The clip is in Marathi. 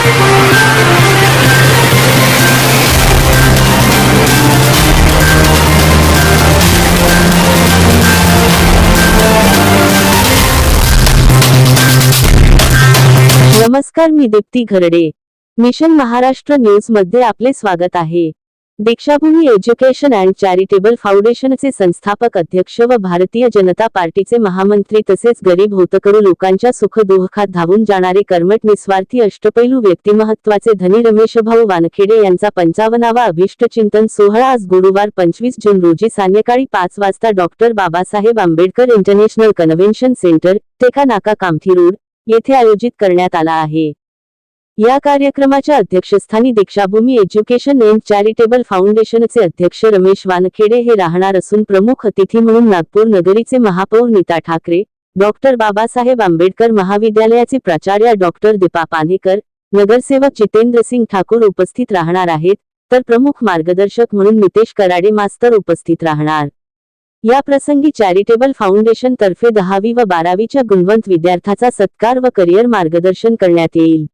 नमस्कार, मी दीप्ती घरडे. मिशन महाराष्ट्र न्यूज मध्ये आपले स्वागत आहे. दीक्षाभूमी एज्युकेशन अँड चॅरिटेबल फाउंडेशनचे संस्थापक अध्यक्ष व भारतीय जनता पार्टीचे महामंत्री तसेच गरीब होतकरू लोकांच्या सुखदुःखात धावून जाणारे कर्मठ निस्वार्थी अष्टपैलू व्यक्तिमत्वाचे धनी रमेशभाऊ वानखेडे यांचा 55वा अभिष्टचिंतन सोहळा आज गुरुवार 25 जून रोजी सायंकाळी 5 वाजता doctor Babasaheb Ambedkar international convention centre, टेका नाका, कामठी रोड येथे आयोजित करण्यात आला आहे. या कार्यक्रमाच्या अध्यक्षस्थानी दीक्षाभूमी एज्युकेशन अँड चॅरिटेबल फाउंडेशनचे अध्यक्ष रमेश वानखेडे हे राहणार असून प्रमुख अतिथी म्हणून नागपूर नगरीचे महापौर नीता ठाकरे, डॉक्टर बाबासाहेब आंबेडकर महाविद्यालयाचे प्राचार्य डॉक्टर दीपा पानेकर, नगरसेवक जितेंद्र सिंग ठाकूर उपस्थित राहणार आहेत, तर प्रमुख मार्गदर्शक म्हणून नितेश कराडे मास्तर उपस्थित राहणार. या प्रसंगी चॅरिटेबल फाउंडेशन तर्फे 10वी व 12वीच्या गुणवंत विद्यार्थ्याचा सत्कार व करिअर मार्गदर्शन करण्यात येईल.